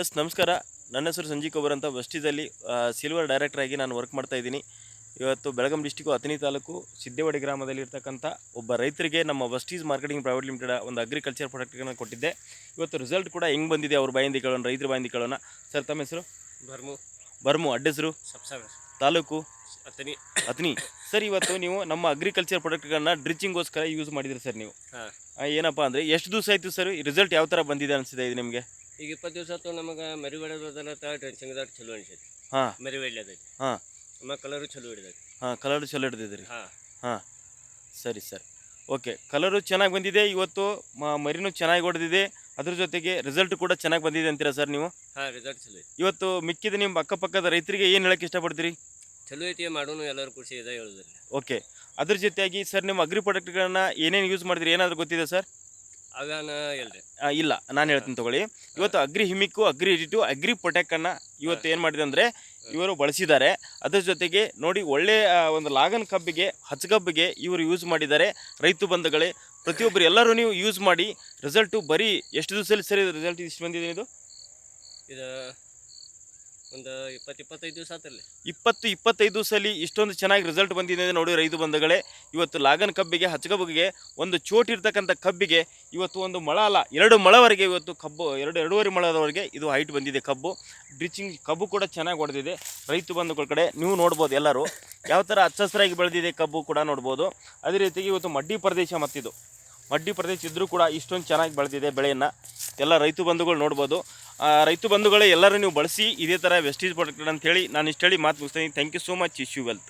S ನಮಸ್ಕಾರ. ನನ್ನ ಹೆಸರು ಸಂಜೀವ್ ಕೊಬರ್ ಅಂತ ವೆಸ್ಟೀಸಲ್ಲಿ ಸಿಲ್ವರ್ ಡೈರೆಕ್ಟರ್ ಆಗಿ ನಾನು ವರ್ಕ್ ಮಾಡ್ತಾ ಇದ್ದೀನಿ. ಇವತ್ತು ಬೆಳಗಾಂ ಡಿಸ್ಟಿಕ್ಕು ಅಥಣಿ ತಾಲೂಕು ಸಿದ್ದೇವಾಡಿ ಗ್ರಾಮದಲ್ಲಿ ಇರ್ತಕ್ಕಂಥ ಒಬ್ಬ ರೈತರಿಗೆ ನಮ್ಮ ವೆಸ್ಟೀಸ್ ಮಾರ್ಕೆಟಿಂಗ್ ಪ್ರೈವೇಟ್ ಲಿಮಿಟೆಡ್ ಒಂದು ಅಗ್ರಿಕಲ್ಚರ್ ಪ್ರಾಡಕ್ಟ್ಗಳನ್ನು ಕೊಟ್ಟಿದ್ದೆ. ಇವತ್ತು ರಿಸಲ್ಟ್ ಕೂಡ ಹೆಂಗೆ ಬಂದಿದೆ ಅವ್ರ ಬಾಯಿಂದ ಕೇಳೋಣ, ರೈತರ ಬಾಯಿಂದ ಕೇಳೋಣ. ಸರ್ ತಮ್ಮ ಹೆಸರು? ಬರ್ಮು ಅಡ್ಡೆಸರು ತಾಲೂಕು ಅಥಣಿ. ಸರ್ ಇವತ್ತು ನೀವು ನಮ್ಮ ಅಗ್ರಿಕಲ್ಚರ್ ಪ್ರಾಡಕ್ಟ್ಗಳನ್ನ ಡ್ರಿಚಿಂಗೋಸ್ಕರ ಯೂಸ್ ಮಾಡಿದ್ರಿ ಸರ್ ನೀವು. ಏನಪ್ಪ ಅಂದರೆ ಎಷ್ಟು ದಿವಸ ಆಯಿತು ಸರ್? ರಿಸಲ್ಟ್ ಯಾವ ಥರ ಬಂದಿದೆ ಅನಿಸಿದೆ ಇದು ನಿಮಗೆ? ಈಗ 20 ದಿವಸ ಆಯ್ತು ನಮಗೆ ಮರಿ ಹೊಡೆದಲ್ಲ ಡ್ರೆಂಚಿಂಗ್ದಾಗ ಚಲೋ ಅನಿಸೈತಿ. ಹಾಂ ಮರಿ ಹೊಡ್ಲದೈತಿ. ಹಾಂ ಆಮೇಲೆ ಕಲರು ಚಲೋ ಹಿಡಿದೈತಿ. ಹಾಂ ಕಲರ್ ಚಲೋ ಹಿಡ್ದಿದ್ದೀರಿ. ಹಾಂ ಹಾಂ ಸರಿ ಸರ್, ಓಕೆ. ಕಲರು ಚೆನ್ನಾಗಿ ಬಂದಿದೆ, ಇವತ್ತು ಮರಿನೂ ಚೆನ್ನಾಗಿ ಹೊಡೆದಿದೆ, ಅದ್ರ ಜೊತೆಗೆ ರಿಸಲ್ಟ್ ಕೂಡ ಚೆನ್ನಾಗಿ ಬಂದಿದೆ ಅಂತೀರಾ ಸರ್ ನೀವು? ಹಾಂ ರಿಸಲ್ಟ್ ಚಲೋ ಐತಿ. ಇವತ್ತು ಮಿಕ್ಕಿದ ನಿಮ್ಮ ಅಕ್ಕಪಕ್ಕದ ರೈತರಿಗೆ ಏನು ಹೇಳಕ್ಕೆ ಇಷ್ಟಪಡ್ತೀರಿ? ಚಲೋ ಐತಿ, ಮಾಡೋನು ಎಲ್ಲರೂ ಖುಷಿ ಇದೆ ಹೇಳೋದಿಲ್ಲ. ಓಕೆ. ಅದ್ರ ಜೊತೆಯಾಗಿ ಸರ್ ನಿಮ್ಮ ಅಗ್ರಿ ಪ್ರಾಡಕ್ಟ್ಗಳನ್ನ ಏನೇನು ಯೂಸ್ ಮಾಡಿದ್ರಿ, ಏನಾದರೂ ಗೊತ್ತಿದೆ ಸರ್? ಅವೇನ ಹೇಳ್ರಿ. ಇಲ್ಲ, ನಾನು ಹೇಳ್ತೀನಿ ತಗೊಳ್ಳಿ. ಇವತ್ತು ಅಗ್ರಿ ಹಿಮಿಕ್ಕು, ಅಗ್ರಿ ರಿಟು, ಅಗ್ರಿ ಪ್ರೊಟೆಕ್ಟನ್ನು ಇವತ್ತು ಏನು ಮಾಡಿದೆ ಅಂದರೆ ಇವರು ಬಳಸಿದ್ದಾರೆ. ಅದ್ರ ಜೊತೆಗೆ ನೋಡಿ, ಒಳ್ಳೆಯ ಒಂದು ಲಾಗನ್ ಕಬ್ಬಿಗೆ, ಹಚ್ಚಗಬ್ಬಿಗೆ ಇವರು ಯೂಸ್ ಮಾಡಿದ್ದಾರೆ. ರೈತ ಬಂಧುಗಳೇ, ಪ್ರತಿಯೊಬ್ಬರು ಎಲ್ಲರೂ ನೀವು ಯೂಸ್ ಮಾಡಿ. ರಿಸಲ್ಟು ಬರೀ ಎಷ್ಟು ದಿವಸದಲ್ಲಿ ಸರಿ ರಿಸಲ್ಟ್ ಇಷ್ಟು ಬಂದಿದೆ? ಇದು ಒಂದು 20-25 ದಿವಸ ಆತಲ್ಲಿ. 20-25 ದಿವಸದಲ್ಲಿ ಇಷ್ಟೊಂದು ಚೆನ್ನಾಗಿ ರಿಸಲ್ಟ್ ಬಂದಿದೆ ನೋಡಿ ರೈತ ಬಂಧುಗಳೇ. ಇವತ್ತು ಲಾಗನ್ ಕಬ್ಬಿಗೆ, ಹಚ್ಚಗಬ್ಬಿಗೆ, ಒಂದು ಚೋಟ್ ಇರ್ತಕ್ಕಂಥ ಕಬ್ಬಿಗೆ ಇವತ್ತು ಒಂದು ಮೊಳ ಅಲ್ಲ 2 ಮೊಳವರೆಗೆ ಇವತ್ತು ಕಬ್ಬು, 2-2.5 ಮೊಳದವರೆಗೆ ಇದು ಹೈಟ್ ಬಂದಿದೆ ಕಬ್ಬು. ಡ್ರಿಚಿಂಗ್ ಕಬ್ಬು ಕೂಡ ಚೆನ್ನಾಗಿ ಹೊಡೆದಿದೆ. ರೈತ ಬಂಧುಗಳ ಕಡೆ ನೀವು ನೋಡ್ಬೋದು ಎಲ್ಲರೂ ಯಾವ ಥರ ಹಚ್ಚ ಹಸಿರಾಗಿ ಬೆಳೆದಿದೆ ಕಬ್ಬು ಕೂಡ ನೋಡ್ಬೋದು. ಅದೇ ರೀತಿಯಾಗಿ ಇವತ್ತು ಮಡ್ಡಿ ಪ್ರದೇಶ, ಮತ್ತಿದು ಮಡ್ಡಿ ಪ್ರದೇಶ ಇದ್ದರೂ ಕೂಡ ಇಷ್ಟೊಂದು ಚೆನ್ನಾಗಿ ಬೆಳೆದಿದೆ ಬೆಳೆಯನ್ನು ಎಲ್ಲ ರೈತ ಬಂಧುಗಳು ನೋಡ್ಬೋದು. ರೈತ ಬಂಧುಗಳೇ ಎಲ್ಲರೂ ನೀವು ಬಳಸಿ ಇದೇ ಥರ ವೆಸ್ಟೀಸ್ ಪ್ರಾಡಕ್ಟ್ ಅಂತೇಳಿ ನಾನು ಇಷ್ಟು ಹೇಳಿ ಮಾತು ಮುಗಿಸ್ತೀನಿ. Thank you so much. ಇಶ್ಯೂ ವೆಲ್ತ್.